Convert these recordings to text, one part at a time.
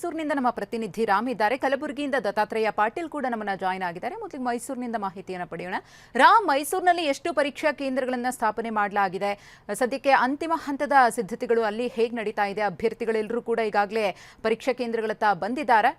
ಮೈಸೂರಿನಿಂದ ನಮ್ಮ ಪ್ರತಿನಿಧಿ ರಾಮ್ ಇದ್ದಾರೆ. ಕಲಬುರಗಿಯಿಂದ ದತ್ತಾತ್ರೇಯ ಪಾಟೀಲ್ ಕೂಡ ನಮ್ಮನ್ನ ಜಾಯಿನ್ ಆಗಿದ್ದಾರೆ. ಮೊದಲಿಗೆ ಮೈಸೂರಿನಿಂದ ಮಾಹಿತಿಯನ್ನು ಪಡೆಯೋಣ. ರಾಮ್, ಮೈಸೂರಿನಲ್ಲಿ ಎಷ್ಟು ಪರೀಕ್ಷಾ ಕೇಂದ್ರಗಳನ್ನು ಸ್ಥಾಪನೆ ಮಾಡಲಾಗಿದೆ? ಸದ್ಯಕ್ಕೆ ಅಂತಿಮ ಹಂತದ ಸಿದ್ಧತೆಗಳು ಅಲ್ಲಿ ಹೇಗೆ ನಡೀತಾ ಇದೆ? ಅಭ್ಯರ್ಥಿಗಳೆಲ್ಲರೂ ಕೂಡ ಈಗಾಗಲೇ ಪರೀಕ್ಷಾ ಕೇಂದ್ರಗಳತ್ತ ಬಂದಿದ್ದಾರೆ.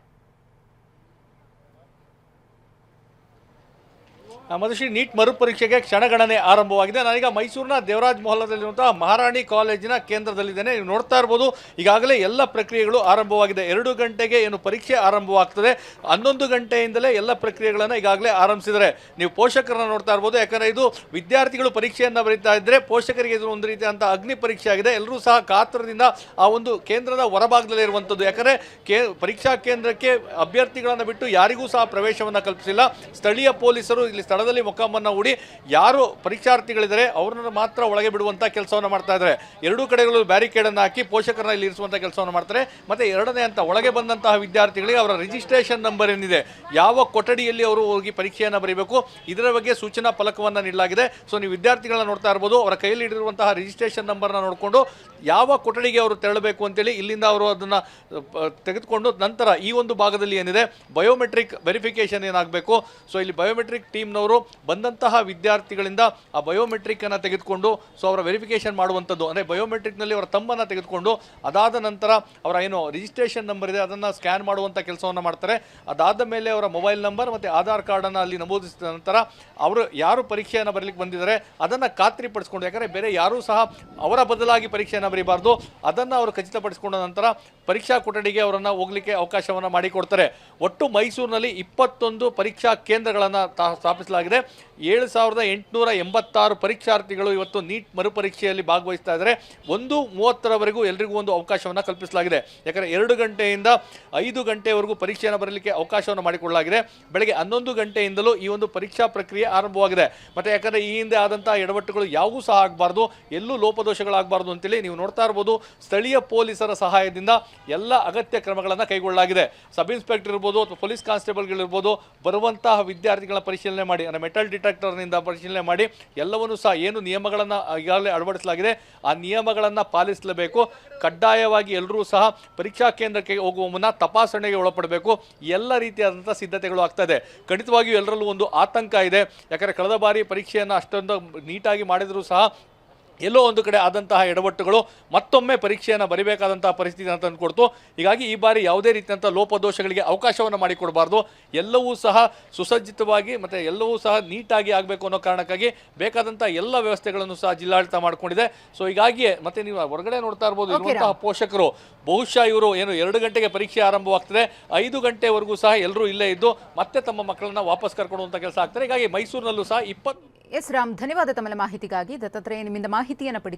ಮಧುಶ್ರೀ, ನೀಟ್ ಮರುಪರೀಕ್ಷೆಗೆ ಕ್ಷಣಗಣನೆ ಆರಂಭವಾಗಿದೆ. ನಾನೀಗ ಮೈಸೂರಿನ ದೇವರಾಜ್ ಮೊಹಲ್ಲಾದಲ್ಲಿರುವಂತಹ ಮಹಾರಾಣಿ ಕಾಲೇಜಿನ ಕೇಂದ್ರದಲ್ಲಿದ್ದೇನೆ. ನೀವು ನೋಡ್ತಾ ಇರ್ಬೋದು, ಈಗಾಗಲೇ ಎಲ್ಲ ಪ್ರಕ್ರಿಯೆಗಳು ಆರಂಭವಾಗಿದೆ. 2 ಗಂಟೆಗೆ ಏನು ಪರೀಕ್ಷೆ ಆರಂಭವಾಗ್ತದೆ, 11 ಗಂಟೆಯಿಂದಲೇ ಎಲ್ಲ ಪ್ರಕ್ರಿಯೆಗಳನ್ನು ಈಗಾಗಲೇ ಆರಂಭಿಸಿದರೆ ನೀವು ಪೋಷಕರನ್ನ ನೋಡ್ತಾ ಇರ್ಬೋದು. ಯಾಕಂದರೆ ಇದು ವಿದ್ಯಾರ್ಥಿಗಳು ಪರೀಕ್ಷೆಯನ್ನು ಬರೀತಾ ಇದ್ದರೆ ಪೋಷಕರಿಗೆ ಇದು ಒಂದು ರೀತಿಯಂಥ ಅಗ್ನಿ ಪರೀಕ್ಷೆ ಆಗಿದೆ. ಎಲ್ಲರೂ ಸಹ ಕಾತರದಿಂದ ಆ ಒಂದು ಕೇಂದ್ರದ ಹೊರಭಾಗದಲ್ಲೇ ಇರುವಂಥದ್ದು. ಯಾಕಂದರೆ ಪರೀಕ್ಷಾ ಕೇಂದ್ರಕ್ಕೆ ಅಭ್ಯರ್ಥಿಗಳನ್ನು ಬಿಟ್ಟು ಯಾರಿಗೂ ಸಹ ಪ್ರವೇಶವನ್ನು ಕಲ್ಪಿಸಿಲ್ಲ. ಸ್ಥಳೀಯ ಪೊಲೀಸರು ಇಲ್ಲಿ ಸ್ಥಳದಲ್ಲಿ ಮೊಕ್ಕಾಮನ್ನು ಹೂಡಿ ಯಾರು ಪರೀಕ್ಷಾರ್ಥಿಗಳಿದ್ದಾರೆ ಅವರನ್ನು ಮಾತ್ರ ಒಳಗೆ ಬಿಡುವಂಥ ಕೆಲಸವನ್ನು ಮಾಡ್ತಾ ಇದ್ದಾರೆ. ಎರಡೂ ಕಡೆಗಳು ಬ್ಯಾರಿಕೇಡನ್ನು ಹಾಕಿ ಪೋಷಕರನ್ನ ಇಲ್ಲಿ ಇರಿಸುವಂಥ ಕೆಲಸವನ್ನು ಮಾಡ್ತಾರೆ. ಮತ್ತು ಎರಡನೇ ಹಂತ, ಒಳಗೆ ಬಂದಂತಹ ವಿದ್ಯಾರ್ಥಿಗಳಿಗೆ ಅವರ ರಿಜಿಸ್ಟ್ರೇಷನ್ ನಂಬರ್ ಏನಿದೆ, ಯಾವ ಕೊಠಡಿಯಲ್ಲಿ ಅವರು ಹೋಗಿ ಪರೀಕ್ಷೆಯನ್ನು ಬರೀಬೇಕು, ಇದರ ಬಗ್ಗೆ ಸೂಚನಾ ಫಲಕವನ್ನು ನೀಡಲಾಗಿದೆ. ಸೊ ನೀವು ವಿದ್ಯಾರ್ಥಿಗಳನ್ನ ನೋಡ್ತಾ ಇರ್ಬೋದು, ಅವರ ಕೈಯಲ್ಲಿ ಹಿಡಿದಿರುವಂತಹ ರಿಜಿಸ್ಟ್ರೇಷನ್ ನಂಬರ್ನ ನೋಡಿಕೊಂಡು ಯಾವ ಕೊಠಡಿಗೆ ಅವರು ತೆರಳಬೇಕು ಅಂತೇಳಿ ಇಲ್ಲಿಂದ ಅವರು ಅದನ್ನು ತೆಗೆದುಕೊಂಡು ನಂತರ ಈ ಒಂದು ಭಾಗದಲ್ಲಿ ಏನಿದೆ ಬಯೋಮೆಟ್ರಿಕ್ ವೆರಿಫಿಕೇಷನ್ ಏನಾಗಬೇಕು. ಸೊ ಇಲ್ಲಿ ಬಯೋಮೆಟ್ರಿಕ್ ಟೀಮ್ನವರು ಬಂದಂತಹ ವಿದ್ಯಾರ್ಥಿಗಳಿಂದ ಆ ಬಯೋಮೆಟ್ರಿಕ್ ಅನ್ನು ತೆಗೆದುಕೊಂಡು ಸೊ ಅವರ ವೆರಿಫಿಕೇಷನ್ ಮಾಡುವಂಥದ್ದು. ಅಂದರೆ ಬಯೋಮೆಟ್ರಿಕ್ನಲ್ಲಿ ಅವರ ತಮ್ಮನ್ನು ತೆಗೆದುಕೊಂಡು ಅದಾದ ನಂತರ ಅವರ ಏನು ರಿಜಿಸ್ಟ್ರೇಷನ್ ನಂಬರ್ ಇದೆ ಅದನ್ನು ಸ್ಕ್ಯಾನ್ ಮಾಡುವಂಥ ಕೆಲಸವನ್ನು ಮಾಡ್ತಾರೆ. ಅದಾದ ಮೇಲೆ ಅವರ ಮೊಬೈಲ್ ನಂಬರ್ ಮತ್ತು ಆಧಾರ್ ಕಾರ್ಡನ್ನು ಅಲ್ಲಿ ನಮೂದಿಸಿದ ನಂತರ ಅವರು ಯಾರು ಪರೀಕ್ಷೆಯನ್ನು ಬರಲಿಕ್ಕೆ ಬಂದಿದ್ದಾರೆ ಅದನ್ನು ಖಾತ್ರಿಪಡಿಸ್ಕೊಂಡು, ಯಾಕಂದರೆ ಬೇರೆ ಯಾರೂ ಸಹ ಅವರ ಬದಲಾಗಿ ಪರೀಕ್ಷೆಯನ್ನು ಬರೀಬಾರ್ದು, ಅದನ್ನು ಅವರು ಖಚಿತಪಡಿಸಿಕೊಂಡ ನಂತರ ಪರೀಕ್ಷಾ ಕೊಠಡಿಗೆ ಅವರನ್ನು ಹೋಗಲಿಕ್ಕೆ ಅವಕಾಶವನ್ನು ಮಾಡಿಕೊಡ್ತಾರೆ. ಒಟ್ಟು ಮೈಸೂರಿನಲ್ಲಿ 21 ಪರೀಕ್ಷಾ ಕೇಂದ್ರಗಳನ್ನು ಸ್ಥಾಪಿಸಲಾಗಿದೆ. 7,886 ಪರೀಕ್ಷಾರ್ಥಿಗಳು ಇವತ್ತು ನೀಟ್ ಮರುಪರೀಕ್ಷೆಯಲ್ಲಿ ಭಾಗವಹಿಸ್ತಾ ಇದ್ದಾರೆ. 1:30 ಎಲ್ಲರಿಗೂ ಒಂದು ಅವಕಾಶವನ್ನು ಕಲ್ಪಿಸಲಾಗಿದೆ. ಯಾಕಂದರೆ 2 ಗಂಟೆಯಿಂದ 5 ಗಂಟೆವರೆಗೂ ಪರೀಕ್ಷೆಯನ್ನು ಬರಲಿಕ್ಕೆ ಅವಕಾಶವನ್ನು ಮಾಡಿಕೊಳ್ಳಲಾಗಿದೆ. ಬೆಳಗ್ಗೆ 11 ಗಂಟೆಯಿಂದಲೂ ಈ ಒಂದು ಪರೀಕ್ಷಾ ಪ್ರಕ್ರಿಯೆ ಆರಂಭವಾಗಿದೆ. ಮತ್ತು ಯಾಕಂದರೆ ಈ ಹಿಂದೆ ಆದಂತಹ ಎಡವಟ್ಟುಗಳು ಯಾವುದೂ ಸಹ ಆಗಬಾರ್ದು, ಎಲ್ಲೂ ಲೋಪದೋಷಗಳಾಗಬಾರ್ದು ಅಂತೇಳಿ ನೀವು ನೋಡ್ತಾ ಇರ್ಬೋದು, ಸ್ಥಳೀಯ ಪೊಲೀಸರ ಸಹಾಯದಿಂದ ಎಲ್ಲ ಅಗತ್ಯ ಕ್ರಮಗಳನ್ನು ಕೈಗೊಳ್ಳಲಾಗಿದೆ. ಸಬ್ ಇನ್ಸ್ಪೆಕ್ಟರ್ ಇರ್ಬೋದು ಅಥವಾ ಪೊಲೀಸ್ ಕಾನ್ಸ್ಟೇಬಲ್ಗಳಿರ್ಬೋದು, ಬರುವಂತಹ ವಿದ್ಯಾರ್ಥಿಗಳ ಪರಿಶೀಲನೆ ಮಾಡಿ, ಅಂದರೆ ಮೆಟಲ್ ಡಿಟೆಕ್ಟರ್ನಿಂದ ಪರಿಶೀಲನೆ ಮಾಡಿ ಎಲ್ಲವನ್ನೂ ಸಹ ಏನು ನಿಯಮಗಳನ್ನು ಈಗಾಗಲೇ ಅಳವಡಿಸಲಾಗಿದೆ ಆ ನಿಯಮಗಳನ್ನು ಪಾಲಿಸಲೇಬೇಕು. ಕಡ್ಡಾಯವಾಗಿ ಎಲ್ಲರೂ ಸಹ ಪರೀಕ್ಷಾ ಕೇಂದ್ರಕ್ಕೆ ಹೋಗುವ ಮುನ್ನ ತಪಾಸಣೆಗೆ ಒಳಪಡಬೇಕು. ಎಲ್ಲ ರೀತಿಯಾದಂಥ ಸಿದ್ಧತೆಗಳು ಆಗ್ತದೆ. ಖಂಡಿತವಾಗಿಯೂ ಎಲ್ಲರಲ್ಲೂ ಒಂದು ಆತಂಕ ಇದೆ. ಯಾಕಂದರೆ ಕಳೆದ ಬಾರಿ ಪರೀಕ್ಷೆಯನ್ನು ಅಷ್ಟೊಂದು ನೀಟಾಗಿ ಮಾಡಿದರೂ ಸಹ ಎಲ್ಲೋ ಒಂದು ಕಡೆ ಆದಂತಹ ಎಡವಟ್ಟುಗಳು ಮತ್ತೊಮ್ಮೆ ಪರೀಕ್ಷೆಯನ್ನು ಬರೀಬೇಕಾದಂತಹ ಪರಿಸ್ಥಿತಿಯನ್ನು ತಂದುಕೊಡ್ತು. ಹೀಗಾಗಿ ಈ ಬಾರಿ ಯಾವುದೇ ರೀತಿಯಂಥ ಲೋಪದೋಷಗಳಿಗೆ ಅವಕಾಶವನ್ನು ಮಾಡಿಕೊಡಬಾರ್ದು. ಎಲ್ಲವೂ ಸಹ ಸುಸಜ್ಜಿತವಾಗಿ ಮತ್ತು ಎಲ್ಲವೂ ಸಹ ನೀಟಾಗಿ ಆಗಬೇಕು ಅನ್ನೋ ಕಾರಣಕ್ಕಾಗಿ ಬೇಕಾದಂಥ ಎಲ್ಲ ವ್ಯವಸ್ಥೆಗಳನ್ನು ಸಹ ಜಿಲ್ಲಾಡಳಿತ ಮಾಡಿಕೊಂಡಿದೆ. ಸೊ ಹೀಗಾಗಿಯೇ ಮತ್ತೆ ನೀವು ಹೊರಗಡೆ ನೋಡ್ತಾ ಇರ್ಬೋದು, ಇರುವಂತಹ ಪೋಷಕರು ಬಹುಶಃ ಇವರು ಏನು 2 ಗಂಟೆಗೆ ಪರೀಕ್ಷೆ ಆರಂಭವಾಗ್ತದೆ, 5 ಗಂಟೆವರೆಗೂ ಸಹ ಎಲ್ಲರೂ ಇಲ್ಲೇ ಇದ್ದು ಮತ್ತೆ ತಮ್ಮ ಮಕ್ಕಳನ್ನ ವಾಪಸ್ ಕರ್ಕೊಳ್ಳುವಂಥ ಕೆಲಸ ಆಗ್ತಾರೆ. ಹೀಗಾಗಿ ಮೈಸೂರಿನಲ್ಲೂ ಸಹ 20 ಎಸ್ ರಾಮ್, ಧನ್ಯವಾದ ತಮ್ಮ ಮಾಹಿತಿಗಾಗಿ. ದತ್ತಾತ್ರೇಯ, ನಿಮ್ಮಿಂದ ಮಾಹಿತಿಯನ್ನು ಪಡಿತೀನಿ.